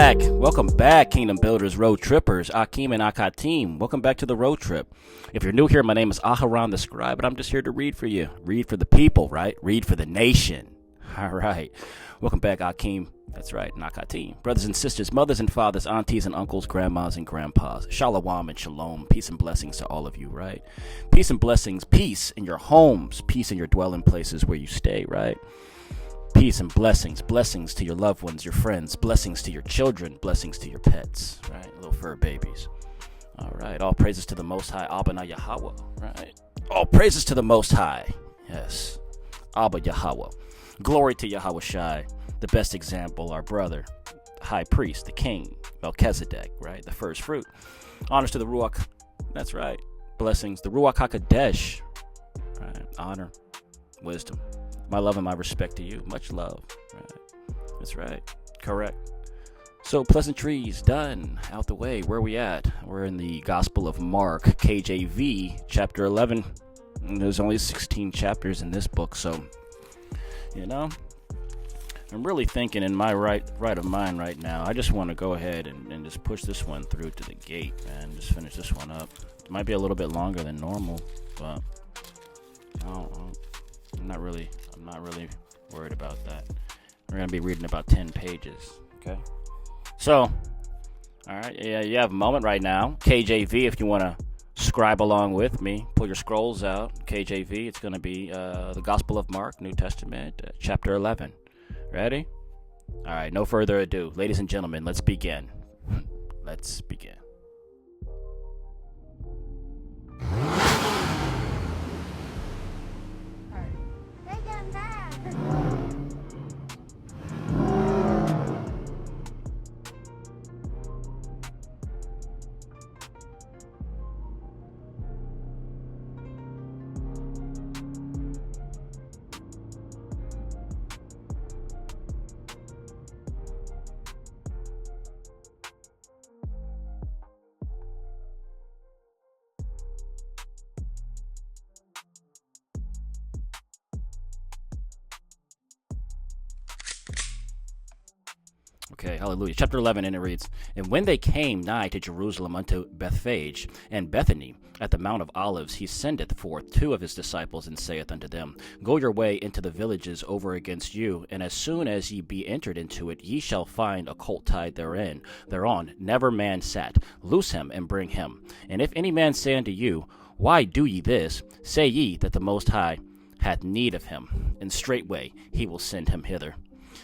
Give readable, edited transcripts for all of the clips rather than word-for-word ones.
Welcome back, Kingdom Builders, Road Trippers, Akeem and Akatim. Welcome back to the road trip. If you're new here, my name is Aharon the Scribe, and I'm just here to read for you. Read for the people, right? Read for the nation. All right. Welcome back, Akeem. That's right, Nakatim. Brothers and sisters, mothers and fathers, aunties and uncles, grandmas and grandpas. Shalom and shalom. Peace and blessings to all of you, right? Peace and blessings. Peace in your homes. Peace in your dwelling places where you stay, right? Peace and blessings. Blessings to your loved ones, your friends. Blessings to your children. Blessings to your pets, right? Little fur babies. All right. All praises to the Most High, Abba Yahweh, right? All praises to the Most High. Yes. Abba Yahweh. Glory to Yahweh Shai. The best example, our brother, the high priest, the king, Melchizedek, right? The first fruit. Honors to the Ruach. That's right. Blessings. The Ruach HaKodesh. Right? Honor. Wisdom. My love and my respect to you. Much love. Right? That's right. Correct. So pleasantries done. Out the way. Where are we at? We're in the Gospel of Mark, KJV, chapter 11. And there's only 16 chapters in this book, so, you know, I'm really thinking in my right of mind right now. I just want to go ahead and just push this one through to the gate, man. Just finish this one up. It might be a little bit longer than normal, but I'm not really worried about that. We're gonna be reading about 10 pages. Okay. So, all right. Yeah, you have a moment right now. KJV, if you want to scribe along with me, pull your scrolls out. KJV. It's gonna be the Gospel of Mark, New Testament, chapter 11. Ready? All right, no further ado. Ladies and gentlemen, let's begin. Let's begin. Okay, hallelujah. Chapter 11, and it reads, And when they came nigh to Jerusalem unto Bethphage and Bethany, at the Mount of Olives, he sendeth forth two of his disciples, and saith unto them, Go your way into the villages over against you, and as soon as ye be entered into it, ye shall find a colt tied thereon never man sat. Loose him, and bring him. And if any man say unto you, Why do ye this? Say ye that the Most High hath need of him, and straightway he will send him hither.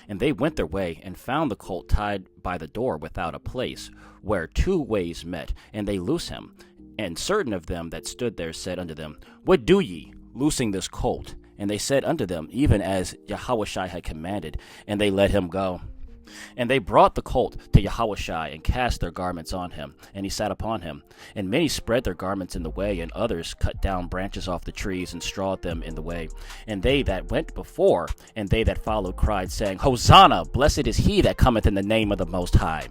And they went their way, and found the colt tied by the door without a place, where two ways met, and they loose him. And certain of them that stood there said unto them, What do ye, loosing this colt? And they said unto them, Even as Yahushua had commanded, and they let him go. And they brought the colt to Yahushua, and cast their garments on him, and he sat upon him. And many spread their garments in the way, and others cut down branches off the trees, and strawed them in the way. And they that went before, and they that followed, cried, saying, Hosanna! Blessed is he that cometh in the name of the Most High.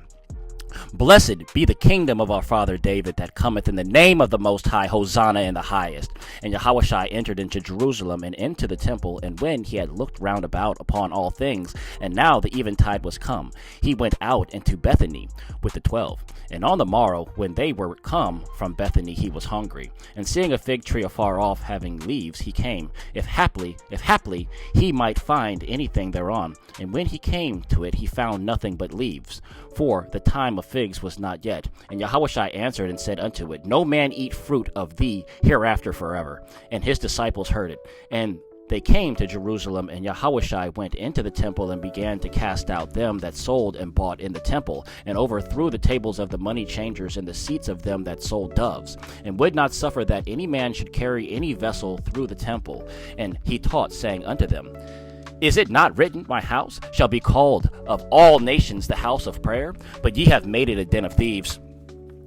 Blessed be the kingdom of our father David that cometh in the name of the Most High. Hosanna in the highest. And Yahushua entered into Jerusalem and into the temple, and when he had looked round about upon all things, and now the eventide was come, he went out into Bethany with the 12. And on the morrow, when they were come from Bethany, he was hungry. And seeing a fig tree afar off having leaves, he came, if haply he might find anything thereon. And when he came to it, he found nothing but leaves, for the time of figs was not yet. And Yahushua answered and said unto it, No man eat fruit of thee hereafter forever. And his disciples heard it. And they came to Jerusalem, and Yahushua went into the temple, and began to cast out them that sold and bought in the temple, and overthrew the tables of the money changers and the seats of them that sold doves, and would not suffer that any man should carry any vessel through the temple. And he taught, saying unto them, Is it not written, My house shall be called of all nations the house of prayer? But ye have made it a den of thieves.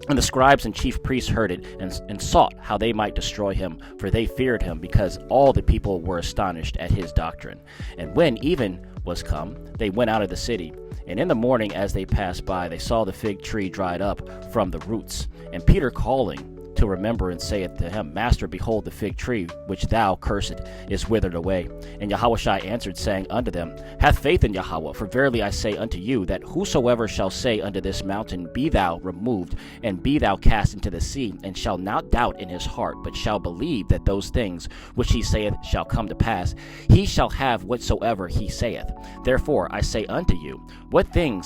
And the scribes and chief priests heard it, and sought how they might destroy him, for they feared him, because all the people were astonished at his doctrine. And when even was come, they went out of the city. And in the morning as they passed by, they saw the fig tree dried up from the roots. And Peter calling to remember, and saith to him, Master, behold, the fig tree which thou cursed is withered away. And Yahushua answered, saying unto them, Have faith in Yahweh, for verily I say unto you, that whosoever shall say unto this mountain, Be thou removed, and be thou cast into the sea, and shall not doubt in his heart, but shall believe that those things which he saith shall come to pass, he shall have whatsoever he saith. Therefore I say unto you, what thing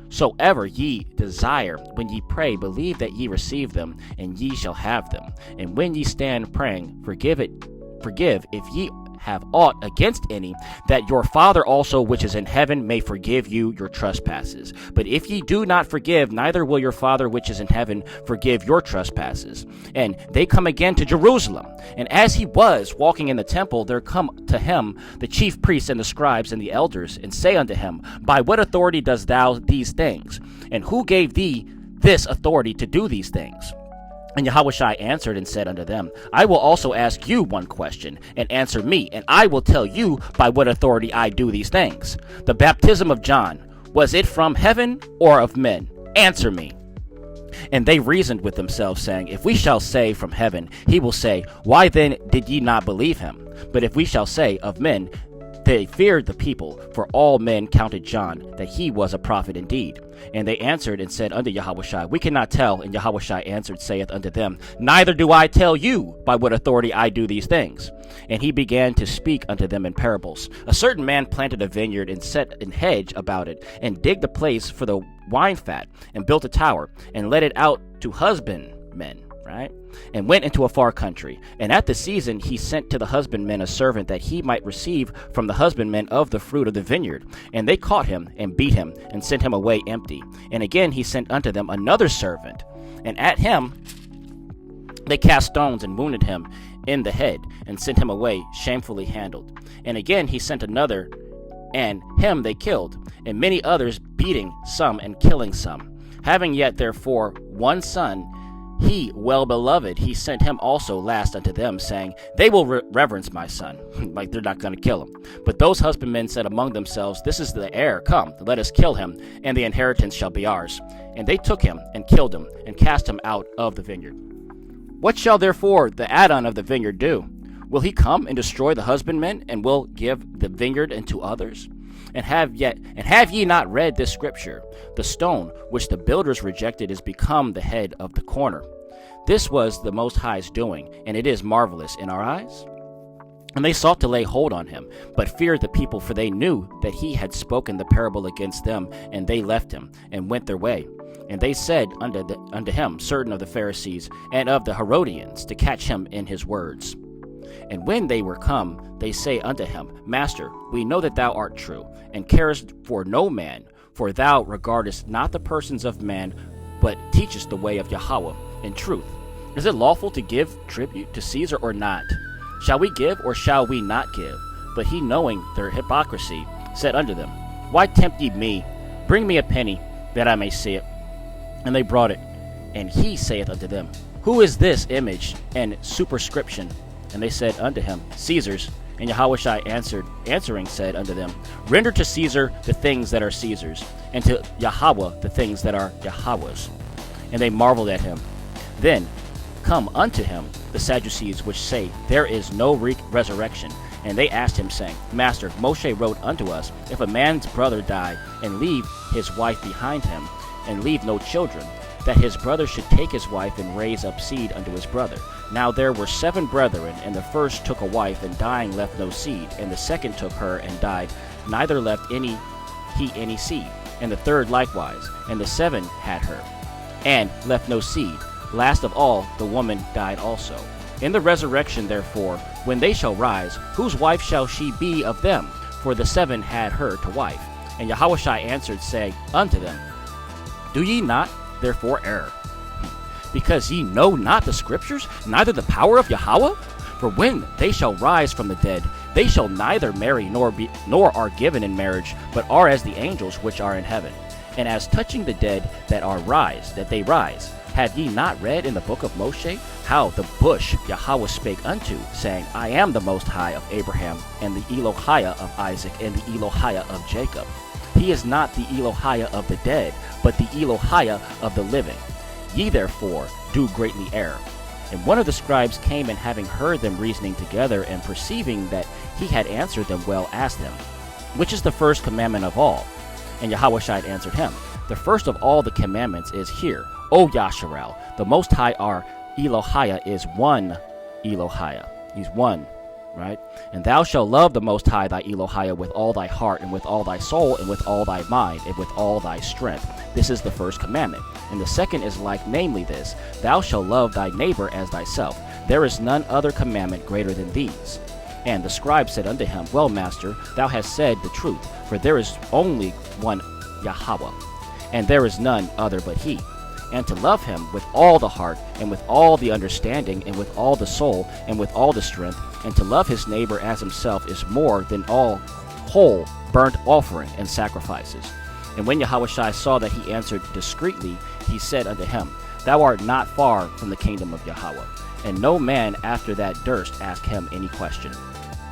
soever ye desire, when ye pray, believe that ye receive them, and ye shall have them. And when ye stand praying, forgive if ye have aught against any, that your Father also which is in heaven may forgive you your trespasses. But if ye do not forgive, neither will your Father which is in heaven forgive your trespasses. And they come again to Jerusalem. And as he was walking in the temple, there come to him the chief priests and the scribes and the elders, and say unto him, By what authority dost thou these things? And who gave thee this authority to do these things? And Yahushua answered and said unto them, I will also ask you one question, and answer me, and I will tell you by what authority I do these things. The baptism of John, was it from heaven or of men? Answer me. And they reasoned with themselves, saying, If we shall say from heaven, he will say, Why then did ye not believe him? But if we shall say of men, they feared the people, for all men counted John, that he was a prophet indeed. And they answered and said unto Yahushua, We cannot tell. And Yahushua answered, saith unto them, Neither do I tell you by what authority I do these things. And he began to speak unto them in parables. A certain man planted a vineyard, and set an hedge about it, and digged a place for the wine fat, and built a tower, and let it out to husbandmen. Right? And went into a far country. And at the season he sent to the husbandmen a servant, that he might receive from the husbandmen of the fruit of the vineyard. And they caught him, and beat him, and sent him away empty. And again he sent unto them another servant, and at him they cast stones, and wounded him in the head, and sent him away shamefully handled. And again he sent another, and him they killed, and many others, beating some and killing some. Having yet therefore one son, he well beloved, he sent him also last unto them, saying, They will reverence my son. Like they're not going to kill him. But those husbandmen said among themselves, This is the heir, come, let us kill him, and the inheritance shall be ours. And they took him, and killed him, and cast him out of the vineyard. What shall therefore the Adon of the vineyard do? Will he come and destroy the husbandmen, and will give the vineyard unto others? And have ye not read this scripture? The stone which the builders rejected is become the head of the corner. This was the Most High's doing, and it is marvelous in our eyes. And they sought to lay hold on him, but feared the people, for they knew that he had spoken the parable against them. And they left him, and went their way. And they said unto him certain of the Pharisees and of the Herodians, to catch him in his words. And when they were come, they say unto him, Master, we know that thou art true, and carest for no man, for thou regardest not the persons of man, but teachest the way of Yahweh in truth. Is it lawful to give tribute to Caesar or not? Shall we give, or shall we not give? But he, knowing their hypocrisy, said unto them, Why tempt ye me? Bring me a penny, that I may see it. And they brought it. And he saith unto them, Who is this image and superscription? And they said unto him, Caesar's. And Yahushua answering said unto them, Render to Caesar the things that are Caesar's, and to Yahweh the things that are Yahweh's. And they marveled at him. Then come unto him the Sadducees, which say, There is no resurrection. And they asked him, saying, Master, Moshe wrote unto us, If a man's brother die, and leave his wife behind him, and leave no children, that his brother should take his wife, and raise up seed unto his brother. Now there were 7 brethren, and the first took a wife, and dying left no seed. And the second took her, and died, neither left he any seed. And the third likewise. And the 7 had her, and left no seed. Last of all, the woman died also. In the resurrection, therefore, when they shall rise, whose wife shall she be of them? For the 7 had her to wife. And Yahushua answered, saying unto them, Do ye not therefore err? Because ye know not the scriptures, neither the power of Yahweh? For when they shall rise from the dead, they shall neither marry nor are given in marriage, but are as the angels which are in heaven. And as touching the dead that they rise, have ye not read in the book of Moshe how the bush Yahweh spake unto, saying, I am the Most High of Abraham, and the Elohiah of Isaac, and the Elohiah of Jacob. He is not the Elohiah of the dead, but the Elohiah of the living. Ye therefore do greatly err. And one of the scribes came, and having heard them reasoning together, and perceiving that he had answered them well, asked them, Which is the first commandment of all? And Yahushua answered him, The first of all the commandments is, Hear, O Yasharal, the Most High our Elohiah is one Elohiah. He's one, right? And thou shalt love the Most High thy Elohiah with all thy heart, and with all thy soul, and with all thy mind, and with all thy strength. This is the first commandment. And the second is like, namely this, Thou shalt love thy neighbor as thyself. There is none other commandment greater than these. And the scribe said unto him, Well, master, thou hast said the truth, for there is only one Yahweh, and there is none other but he. And to love him with all the heart, and with all the understanding, and with all the soul, and with all the strength, and to love his neighbor as himself is more than all whole burnt offering and sacrifices. And when Yahushua saw that he answered discreetly, he said unto him, Thou art not far from the kingdom of Yahweh. And no man after that durst ask him any question.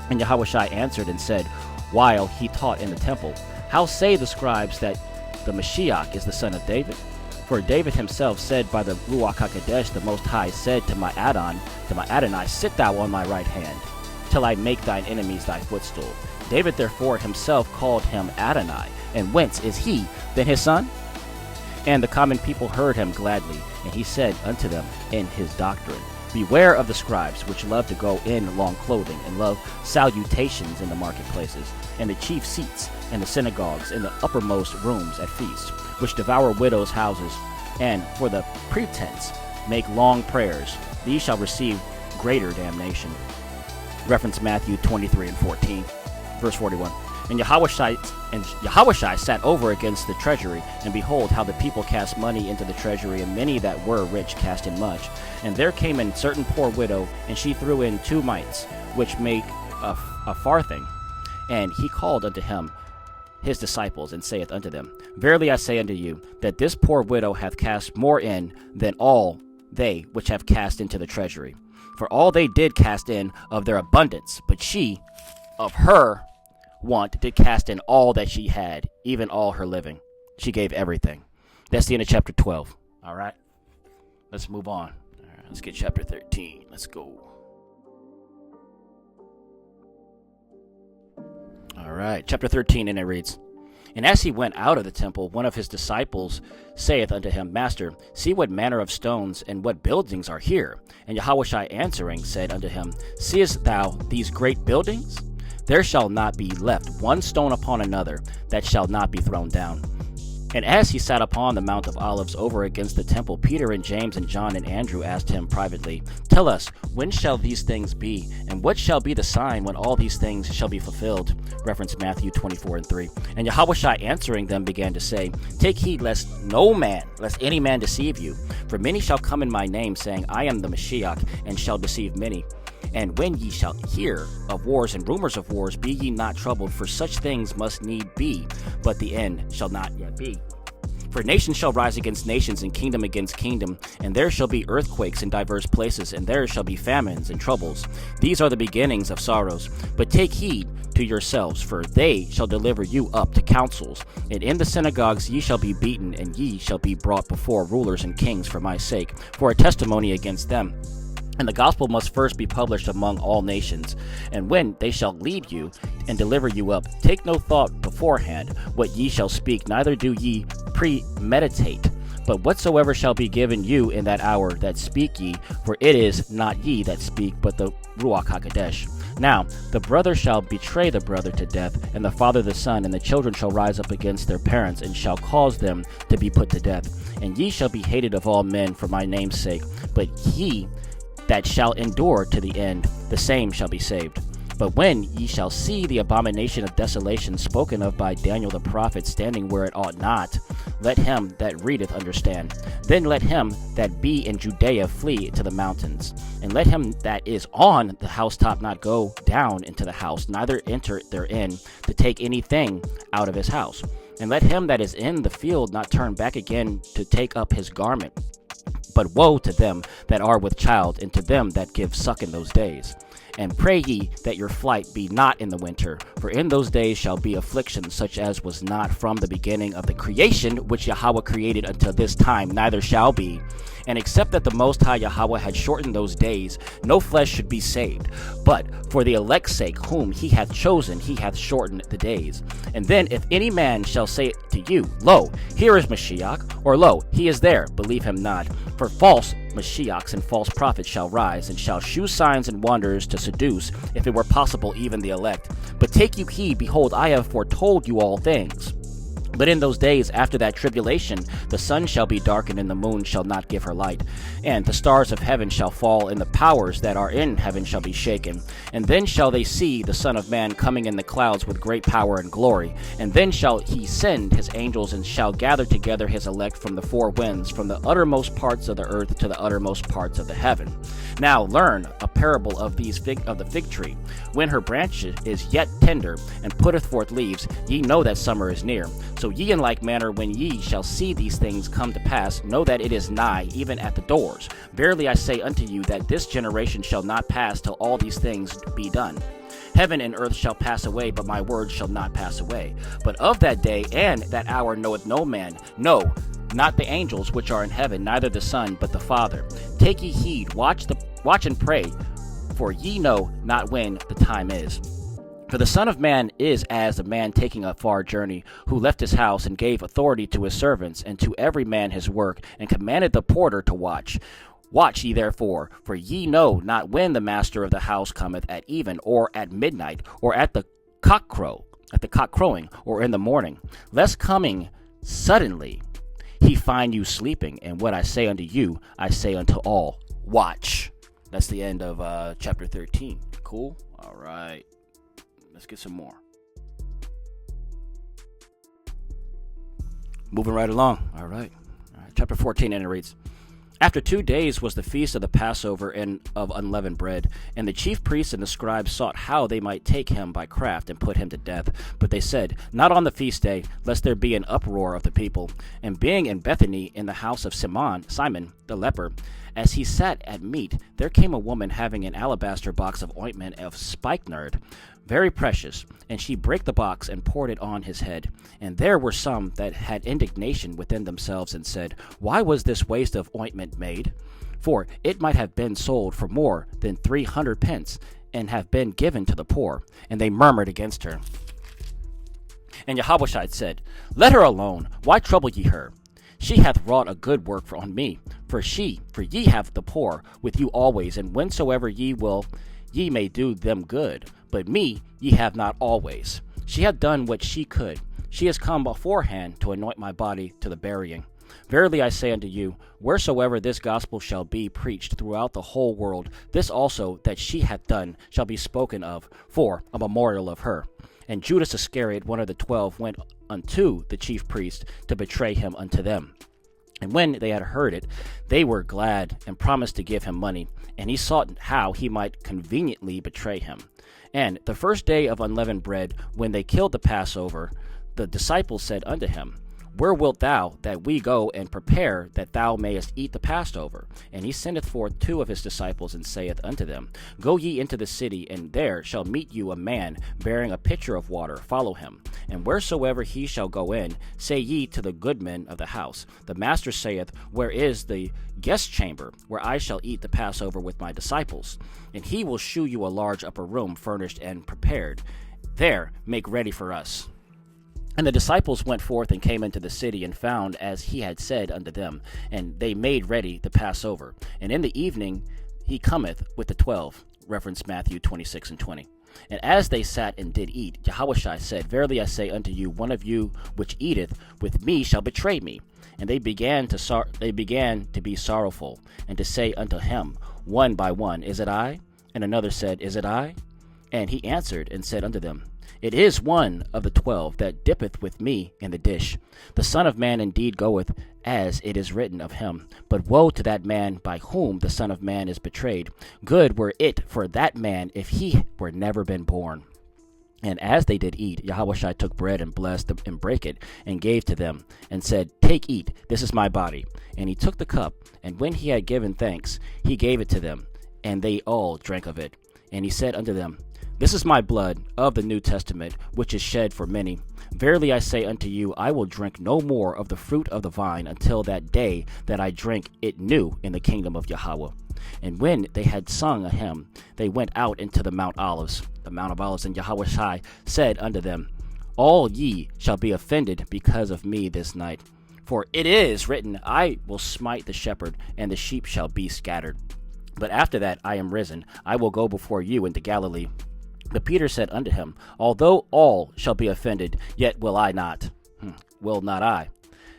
And Yahushua answered and said, while he taught in the temple, How say the scribes that the Mashiach is the son of David? For David himself said by the Ruach HaKodesh, the Most High said to my Adonai, Sit thou on my right hand, till I make thine enemies thy footstool. David therefore himself called him Adonai. And whence is he then his son? And the common people heard him gladly, and he said unto them in his doctrine, Beware of the scribes, which love to go in long clothing, and love salutations in the marketplaces, and the chief seats, and the synagogues, and the uppermost rooms at feasts, which devour widows' houses, and for the pretense make long prayers. These shall receive greater damnation. Reference Matthew 23 and 14, verse 41. And Yahushua sat over against the treasury, and behold, how the people cast money into the treasury, and many that were rich cast in much. And there came in certain poor widow, and she threw in 2 mites, which make a farthing. And he called unto him his disciples, and saith unto them, Verily I say unto you, that this poor widow hath cast more in than all they which have cast into the treasury. For all they did cast in of their abundance, but she of her want did cast in all that she had, even all her living. She gave everything. That's the end of chapter 12. All right, let's move on. All right, let's get chapter 13. Let's go. All right, chapter 13, and it reads, And as he went out of the temple, one of his disciples saith unto him, Master, see what manner of stones and what buildings are here. And Yahushua answering said unto him, Seest thou these great buildings? There shall not be left one stone upon another that shall not be thrown down. And as he sat upon the Mount of Olives over against the temple, Peter and James and John and Andrew asked him privately, Tell us, when shall these things be? And what shall be the sign when all these things shall be fulfilled? Reference Matthew 24 and 3. And Yahushua answering them began to say, Take heed lest any man deceive you. For many shall come in my name, saying, I am the Mashiach, and shall deceive many. And when ye shall hear of wars and rumors of wars, be ye not troubled, for such things must need be, but the end shall not yet be. For nation shall rise against nations, and kingdom against kingdom, and there shall be earthquakes in divers places, and there shall be famines and troubles. These are the beginnings of sorrows. But take heed to yourselves, for they shall deliver you up to councils, and in the synagogues ye shall be beaten, and ye shall be brought before rulers and kings for my sake, for a testimony against them. And the gospel must first be published among all nations. And when they shall lead you and deliver you up, take no thought beforehand what ye shall speak, neither do ye premeditate. But whatsoever shall be given you in that hour, that speak ye, for it is not ye that speak, but the Ruach HaKodesh. Now the brother shall betray the brother to death, and the father the son, and the children shall rise up against their parents, and shall cause them to be put to death. And ye shall be hated of all men for my name's sake, but he that shall endure to the end, the same shall be saved. But when ye shall see the abomination of desolation spoken of by Daniel the prophet standing where it ought not, let him that readeth understand. Then let him that be in Judea flee to the mountains. And let him that is on the housetop not go down into the house, neither enter therein to take anything out of his house. And let him that is in the field not turn back again to take up his garment. But woe to them that are with child, and to them that give suck in those days. And pray ye that your flight be not in the winter, for in those days shall be affliction such as was not from the beginning of the creation which Yahweh created until this time, neither shall be. And except that the Most High Yahweh had shortened those days, no flesh should be saved. But for the elect's sake, whom he hath chosen, he hath shortened the days. And then if any man shall say to you, Lo, here is Mashiach, or Lo, he is there, believe him not. For false Mashiachs and false prophets shall rise, and shall shew signs and wonders to seduce, if it were possible, even the elect. But take you heed, behold, I have foretold you all things. But in those days after that tribulation, the sun shall be darkened, and the moon shall not give her light, and the stars of heaven shall fall, and the powers that are in heaven shall be shaken. And then shall they see the Son of Man coming in the clouds with great power and glory. And then shall he send his angels, and shall gather together his elect from the four winds, from the uttermost parts of the earth to the uttermost parts of the heaven. Now learn a parable of the fig tree. When her branch is yet tender, and putteth forth leaves, ye know that summer is near. So ye in like manner, when ye shall see these things come to pass, know that it is nigh, even at the doors. Verily I say unto you, that this generation shall not pass till all these things be done. Heaven and earth shall pass away, but my words shall not pass away. But of that day and that hour knoweth no man, no, not the angels which are in heaven, neither the Son, but the Father. Take ye heed, watch and pray, for ye know not when the time is. For the Son of Man is as a man taking a far journey, who left his house, and gave authority to his servants, and to every man his work, and commanded the porter to watch. Watch ye therefore, for ye know not when the master of the house cometh, at even, or at midnight, or at the cock crowing, or in the morning, lest coming suddenly he find you sleeping. And what I say unto you, I say unto all, watch. That's the end of chapter 13. Cool? All right. Let's get some more. Moving right along. All right. Chapter 14, and it reads, After 2 days was the feast of the Passover and of unleavened bread, and the chief priests and the scribes sought how they might take him by craft and put him to death. But they said, Not on the feast day, lest there be an uproar of the people. And being in Bethany in the house of Simon the leper, as he sat at meat, there came a woman having an alabaster box of ointment of spikenard, very precious, and she brake the box and poured it on his head. And there were some that had indignation within themselves, and said, Why was this waste of ointment made? For it might have been sold for more than 300 pence, and have been given to the poor. And they murmured against her. And Jehoshaphat said, Let her alone, why trouble ye her? She hath wrought a good work on me. For ye have the poor with you always, and whensoever ye will, ye may do them good. But me ye have not always. She hath done what she could. She is come beforehand to anoint my body to the burying. Verily I say unto you, wheresoever this gospel shall be preached throughout the whole world, this also that she hath done shall be spoken of, for a memorial of her. And Judas Iscariot, one of the 12, went unto the chief priests to betray him unto them. And when they had heard it, they were glad, and promised to give him money. And he sought how he might conveniently betray him. And the first day of unleavened bread, when they killed the Passover, the disciples said unto him, Where wilt thou that we go and prepare that thou mayest eat the Passover? And he sendeth forth 2 of his disciples, and saith unto them, Go ye into the city, and there shall meet you a man bearing a pitcher of water. Follow him. And wheresoever he shall go in, say ye to the goodman of the house, The master saith, Where is the guest chamber, where I shall eat the Passover with my disciples? And he will shew you a large upper room, furnished and prepared. There make ready for us. And the disciples went forth and came into the city, and found as he had said unto them, and they made ready the Passover. And in the evening he cometh with the 12, reference Matthew 26 and 20. And as they sat and did eat, Jehoshaphat said, Verily I say unto you, one of you which eateth with me shall betray me. And they began to be sorrowful, and to say unto him one by one, Is it I? And another said, Is it I? And he answered and said unto them, It is one of the 12 that dippeth with me in the dish. The Son of Man indeed goeth, as it is written of him. But woe to that man by whom the Son of Man is betrayed. Good were it for that man if he were never been born. And as they did eat, Yahushua took bread and blessed and brake it, and gave to them, and said, Take, eat, this is my body. And he took the cup, and when he had given thanks, he gave it to them, and they all drank of it. And he said unto them, This is my blood of the New Testament, which is shed for many. Verily I say unto you, I will drink no more of the fruit of the vine until that day that I drink it new in the kingdom of Yahweh. And when they had sung a hymn, they went out into the Mount Olives. The Mount of Olives, and Yahushua said unto them, All ye shall be offended because of me this night. For it is written, I will smite the shepherd, and the sheep shall be scattered. But after that I am risen, I will go before you into Galilee. But Peter said unto him, Although all shall be offended, yet will I not. Will not I?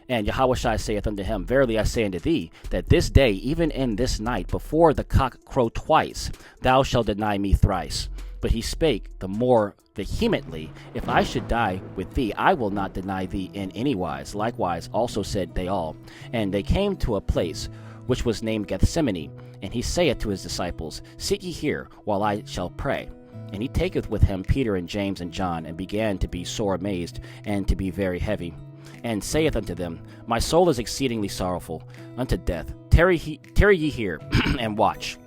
And Yahushua saith unto him, Verily I say unto thee, that this day, even in this night, before the cock crow twice, thou shalt deny me thrice. But he spake the more vehemently, If I should die with thee, I will not deny thee in any wise. Likewise also said they all. And they came to a place which was named Gethsemane. And he saith to his disciples, Sit ye here, while I shall pray. And he taketh with him Peter and James and John, and began to be sore amazed, and to be very heavy. And saith unto them, My soul is exceedingly sorrowful unto death. Tarry ye here, and watch.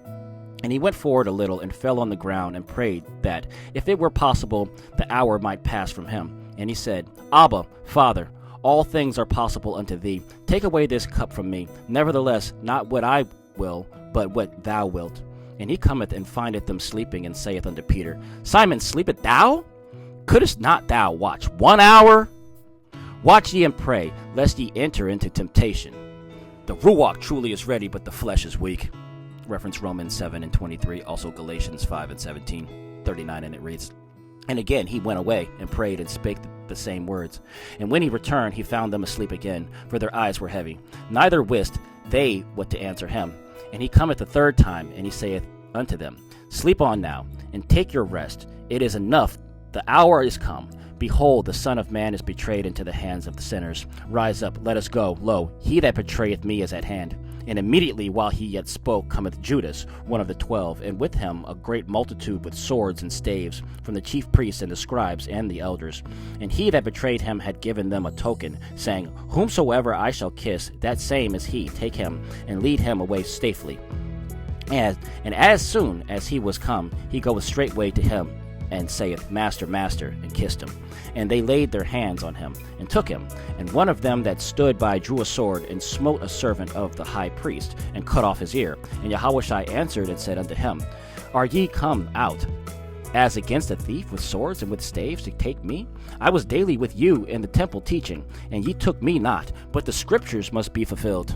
And he went forward a little, and fell on the ground, and prayed that, if it were possible, the hour might pass from him. And he said, Abba, Father, all things are possible unto thee. Take away this cup from me. Nevertheless, not what I will, but what thou wilt. And he cometh and findeth them sleeping, and saith unto Peter, Simon, sleepest thou? Couldst not thou watch 1 hour? Watch ye and pray, lest ye enter into temptation. The Ruach truly is ready, but the flesh is weak. Reference Romans 7:23, also Galatians 5:17-39, and it reads, And again he went away, and prayed, and spake the same words. And when he returned, he found them asleep again, for their eyes were heavy. Neither wist they what to answer him. And he cometh the third time, and he saith unto them, Sleep on now, and take your rest. It is enough, the hour is come. Behold, the Son of Man is betrayed into the hands of the sinners. Rise up, let us go. Lo, he that betrayeth me is at hand. And immediately while he yet spoke, cometh Judas, one of the 12, and with him a great multitude with swords and staves, from the chief priests and the scribes and the elders. And he that betrayed him had given them a token, saying, Whomsoever I shall kiss, that same is he. Take him, and lead him away safely. And as soon as he was come, he goeth straightway to him, and saith, Master, Master, and kissed him. And they laid their hands on him, and took him. And one of them that stood by drew a sword, and smote a servant of the high priest, and cut off his ear. And Yahushua answered and said unto him, Are ye come out as against a thief with swords and with staves to take me? I was daily with you in the temple teaching, and ye took me not, but the scriptures must be fulfilled.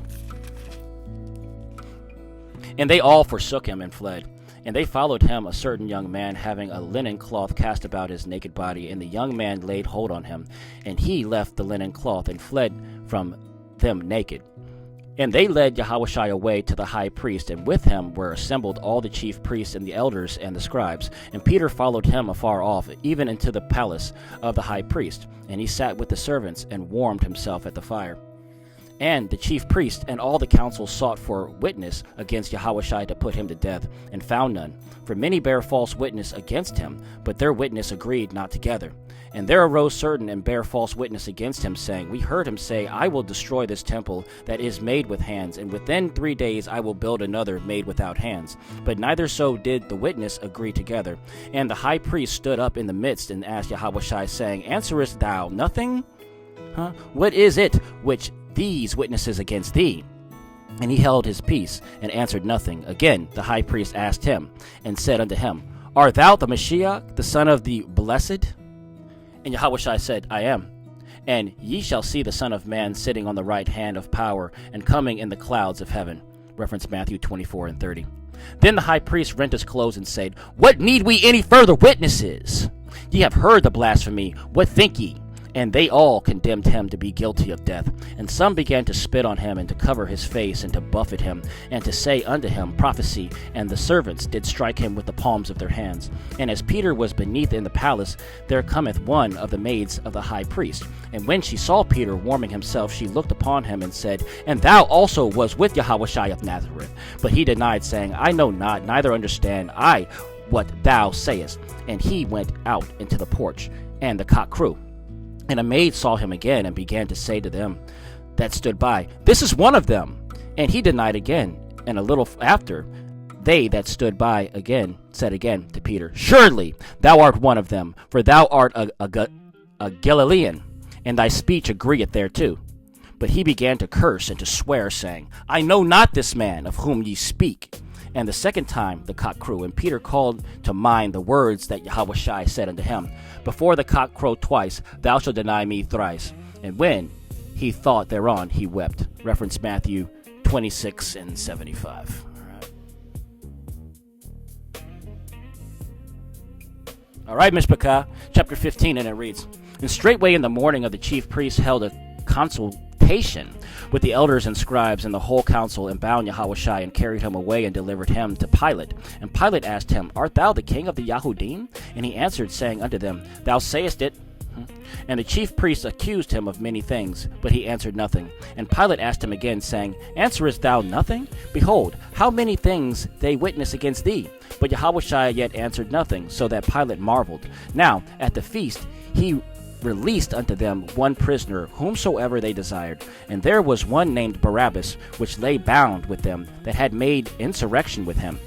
And they all forsook him and fled. And they followed him a certain young man, having a linen cloth cast about his naked body. And the young man laid hold on him. And he left the linen cloth, and fled from them naked. And they led Yahushua away to the high priest, and with him were assembled all the chief priests and the elders and the scribes. And Peter followed him afar off, even into the palace of the high priest. And he sat with the servants, and warmed himself at the fire. And the chief priest and all the council sought for witness against Yahushua to put him to death, and found none. For many bare false witness against him, but their witness agreed not together. And there arose certain and bare false witness against him, saying, We heard him say, I will destroy this temple that is made with hands, and within 3 days I will build another made without hands. But neither so did the witness agree together. And the high priest stood up in the midst, and asked Yahushua, saying, Answerest thou nothing? What is it which these witnesses against thee? And he held his peace, and answered nothing. Again the high priest asked him, and said unto him, Art thou the Mashiach, the Son of the Blessed? And Yahushua said, I am. And ye shall see the Son of Man sitting on the right hand of power, and coming in the clouds of heaven. Reference Matthew 24:30. Then the high priest rent his clothes, and said, What need we any further witnesses? Ye have heard the blasphemy. What think ye? And they all condemned him to be guilty of death. And some began to spit on him, and to cover his face, and to buffet him, and to say unto him, Prophesy. And the servants did strike him with the palms of their hands. And as Peter was beneath in the palace, there cometh one of the maids of the high priest. And when she saw Peter warming himself, she looked upon him, and said, And thou also was with Yahushua of Nazareth. But he denied, saying, I know not, neither understand I what thou sayest. And he went out into the porch, and the cock crew. And a maid saw him again, and began to say to them that stood by, This is one of them. And he denied again. And a little after, they that stood by again said again to Peter, Surely thou art one of them, for thou art a Galilean, and thy speech agreeth thereto. But he began to curse and to swear, saying, I know not this man of whom ye speak. And the second time the cock crew, and Peter called to mind the words that Yahushua said unto him, Before the cock crow twice, thou shalt deny me thrice. And when he thought thereon, he wept. Reference Matthew 26 and 75. All right, Mishpachah, chapter 15, and it reads, And straightway in the morning of the chief priests held a consultation with the elders and scribes and the whole council, and bound Yahushua, and carried him away, and delivered him to Pilate. And Pilate asked him, Art thou the king of the Yahudim? And he answered, saying unto them, Thou sayest it. And the chief priests accused him of many things, but he answered nothing. And Pilate asked him again, saying, Answerest thou nothing? Behold, how many things they witness against thee? But Yahushua yet answered nothing, so that Pilate marveled. Now at the feast he released unto them one prisoner, whomsoever they desired. And there was one named Barabbas, which lay bound with them that had made insurrection with him,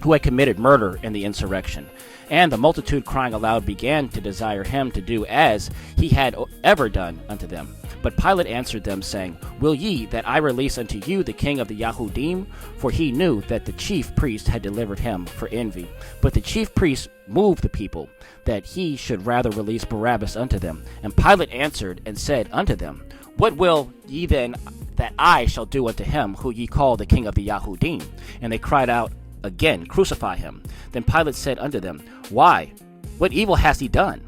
who had committed murder in the insurrection. And the multitude crying aloud began to desire him to do as he had ever done unto them. But Pilate answered them, saying, Will ye that I release unto you the king of the Yahudim? For he knew that the chief priest had delivered him for envy. But the chief priest moved the people, that he should rather release Barabbas unto them. And Pilate answered and said unto them, What will ye then that I shall do unto him who ye call the king of the Yahudim? And they cried out again, Crucify him. Then Pilate said unto them, Why? What evil has he done?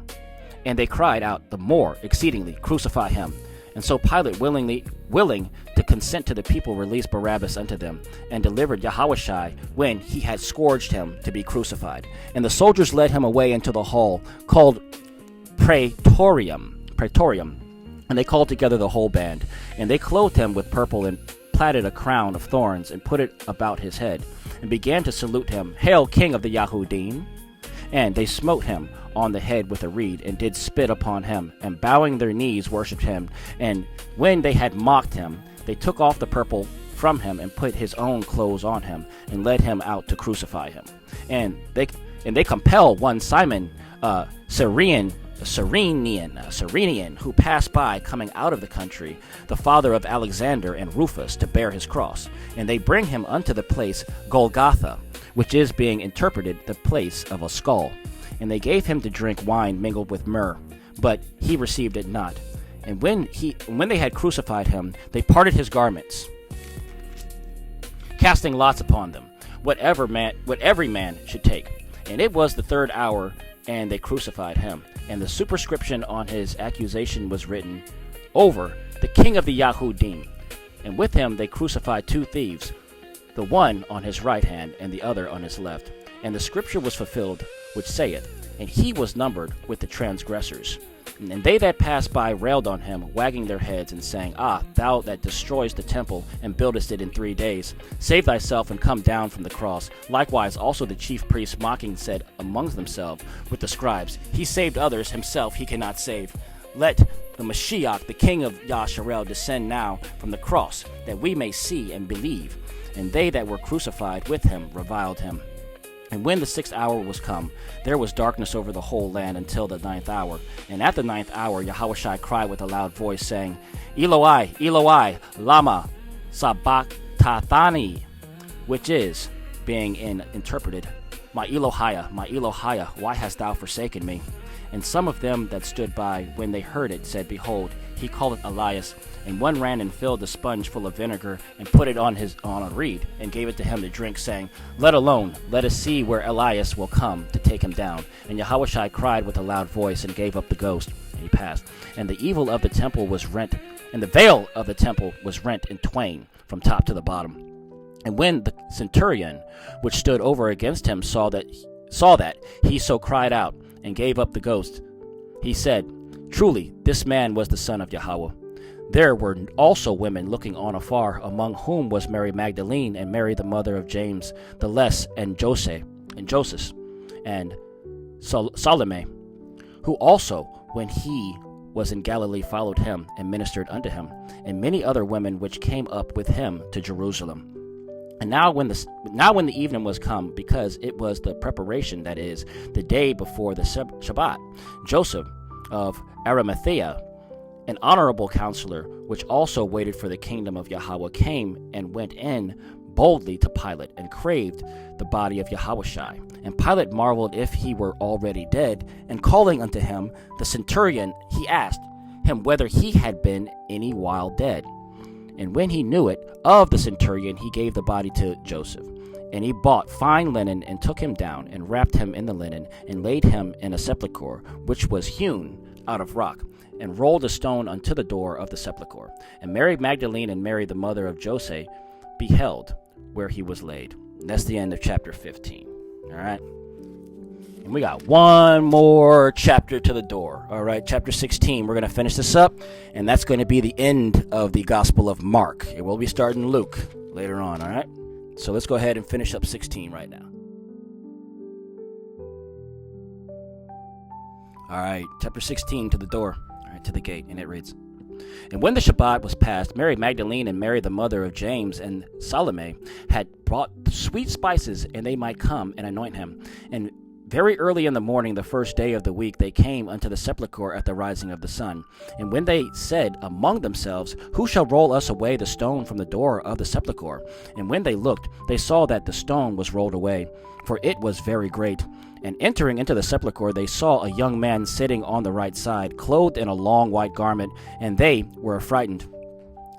And they cried out the more exceedingly, Crucify him. And so Pilate, willing to consent to the people, released Barabbas unto them, and delivered Yahushua when he had scourged him to be crucified. And the soldiers led him away into the hall called Praetorium, and they called together the whole band. And they clothed him with purple, and platted a crown of thorns, and put it about his head, and began to salute him, Hail, King of the Yahudim! And they smote him on the head with a reed, and did spit upon him, and bowing their knees worshipped him. And when they had mocked him, they took off the purple from him, and put his own clothes on him, and led him out to crucify him. And they compel one Simon Cyrenian, who passed by, coming out of the country, the father of Alexander and Rufus, to bear his cross. And they bring him unto the place Golgotha, which is, being interpreted, the place of a skull. And they gave him to drink wine mingled with myrrh, but he received it not. And when they had crucified him, they parted his garments, casting lots upon them, what every man should take. And it was the third hour, and they crucified him. And the superscription on his accusation was written, Over, the king of the Yahudim. And with him they crucified two thieves, the one on his right hand, and the other on his left. And the scripture was fulfilled, which saith, And he was numbered with the transgressors. And they that passed by railed on him, wagging their heads, and saying, Ah, thou that destroyest the temple, and buildest it in 3 days, save thyself, and come down from the cross. Likewise also the chief priests mocking said among themselves with the scribes, He saved others, himself he cannot save. Let the Mashiach, the king of Yasharel, descend now from the cross, that we may see and believe. And they that were crucified with him reviled him. And when the 6th hour was come, there was darkness over the whole land until the 9th hour. And at the 9th hour Yahushua cried with a loud voice, saying, Eloi, Eloi, lama sabachthani, which is, being interpreted, My Elohia, why hast thou forsaken me? And some of them that stood by, when they heard it, said, Behold, he calleth Elias. And one ran and filled the sponge full of vinegar, and put it on a reed, and gave it to him to drink, saying, Let alone, let us see where Elias will come to take him down. And Yahushua cried with a loud voice, and gave up the ghost, and he passed. And the veil of the temple was rent in twain from top to the bottom. And when the centurion, which stood over against him, saw that he so cried out, and gave up the ghost, he said, Truly, this man was the son of Yahweh. There were also women looking on afar, among whom was Mary Magdalene, and Mary the mother of James the Less, and Joseph. and Salome, who also, when he was in Galilee, followed him and ministered unto him, and many other women which came up with him to Jerusalem. And now when the evening was come, because it was the preparation, that is, the day before the Shabbat, Joseph of Arimathea, an honorable counselor, which also waited for the kingdom of Yahweh, came and went in boldly to Pilate, and craved the body of Yahushua. And Pilate marveled if he were already dead, and calling unto him the centurion, he asked him whether he had been any while dead. And when he knew it of the centurion, he gave the body to Joseph. And he bought fine linen, and took him down, and wrapped him in the linen, and laid him in a sepulchre, which was hewn out of rock, and rolled a stone unto the door of the sepulchre. And Mary Magdalene and Mary the mother of Joseph beheld where he was laid. And that's the end of chapter 15. All right. And we got one more chapter to the door. All right. Chapter 16. We're going to finish this up, and that's going to be the end of the Gospel of Mark. It will be starting Luke later on. All right. So let's go ahead and finish up 16 right now. All right. Chapter 16, to the door. All right. To the gate. And it reads, And when the Shabbat was past, Mary Magdalene and Mary the mother of James and Salome had brought sweet spices, and they might come and anoint him. And very early in the morning, the first day of the week, they came unto the sepulchre at the rising of the sun. And when they said among themselves, Who shall roll us away the stone from the door of the sepulchre? And when they looked, they saw that the stone was rolled away, for it was very great. And entering into the sepulchre, they saw a young man sitting on the right side, clothed in a long white garment, and they were affrighted.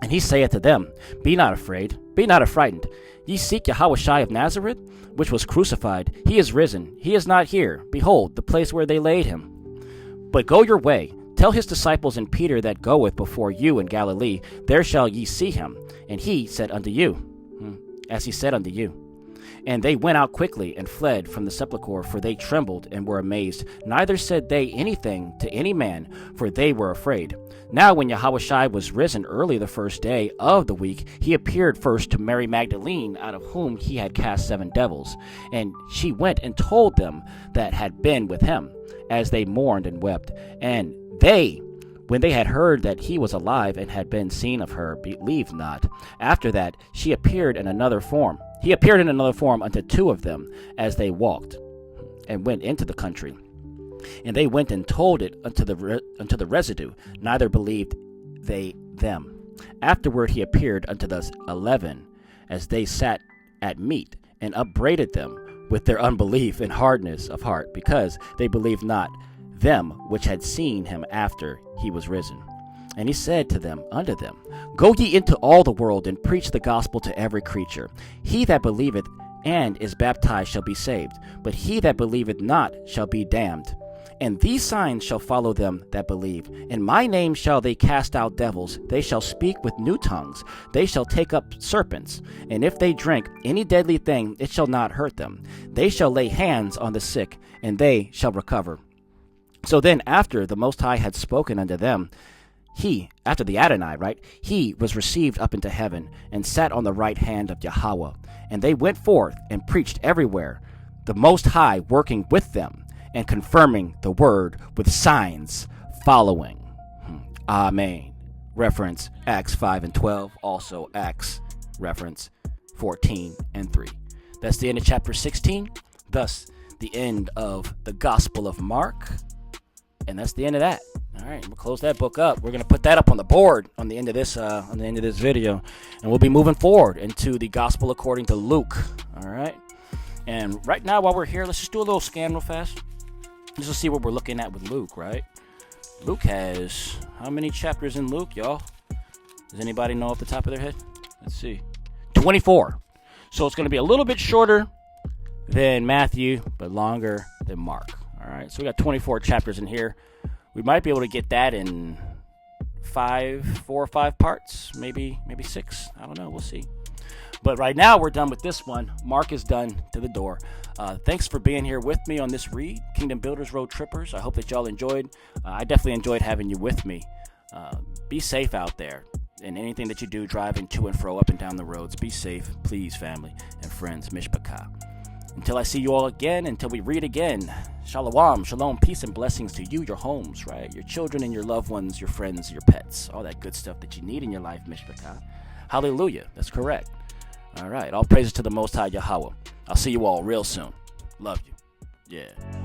And he saith to them, Be not afraid, be not affrighted. Ye seek Yahushua of Nazareth, which was crucified. He is risen, he is not here. Behold, the place where they laid him. But go your way, tell his disciples and Peter that goeth before you in Galilee, there shall ye see him. And he said unto you, as he said unto you. And they went out quickly and fled from the sepulchre, for they trembled and were amazed. Neither said they anything to any man, for they were afraid. Now when Yahushua was risen early the first day of the week, he appeared first to Mary Magdalene, out of whom he had cast 7 devils. And she went and told them that had been with him, as they mourned and wept. And they, when they had heard that he was alive and had been seen of her, believed not. After that he appeared in another form unto 2 of them, as they walked, and went into the country. And they went and told it unto the residue, neither believed they them. Afterward he appeared unto the 11, as they sat at meat, and upbraided them with their unbelief and hardness of heart, because they believed not them which had seen him after he was risen. And he said unto them, Go ye into all the world, and preach the gospel to every creature. He that believeth and is baptized shall be saved, but he that believeth not shall be damned. And these signs shall follow them that believe. In my name shall they cast out devils. They shall speak with new tongues. They shall take up serpents. And if they drink any deadly thing, it shall not hurt them. They shall lay hands on the sick, and they shall recover. So then, after the Most High had spoken unto them, after the Adonai, he was received up into heaven, and sat on the right hand of Yahweh. And they went forth and preached everywhere, the Most High working with them, and confirming the word with signs following. Amen. Reference Acts 5:12. Also Acts reference 14:3. That's the end of chapter 16. Thus, the end of the Gospel of Mark. And that's the end of that. All right, we'll close that book up. We're going to put that up on the board on the end of this video, and we'll be moving forward into the Gospel according to Luke. All right, and right now while we're here, let's just do a little scan real fast, just to see what we're looking at with Luke. Right, Luke has how many chapters in Luke, y'all? Does anybody know off the top of their head? Let's see, 24. So it's going to be a little bit shorter than Matthew, but longer than Mark. All right, so we got 24 chapters in here. We might be able to get that in 4 or 5 parts, maybe 6. I don't know. We'll see. But right now, we're done with this one. Mark is done to the door. Thanks for being here with me on this read, Kingdom Builders Road Trippers. I hope that y'all enjoyed. I definitely enjoyed having you with me. Be safe out there. And anything that you do, driving to and fro up and down the roads, be safe, please, family and friends. Mishpachah. Until I see you all again, until we read again, shalom, shalom, peace and blessings to you, your homes, right? Your children and your loved ones, your friends, your pets, all that good stuff that you need in your life, Mishpachah. Hallelujah. That's correct. All right. All praises to the Most High Yahweh. I'll see you all real soon. Love you. Yeah.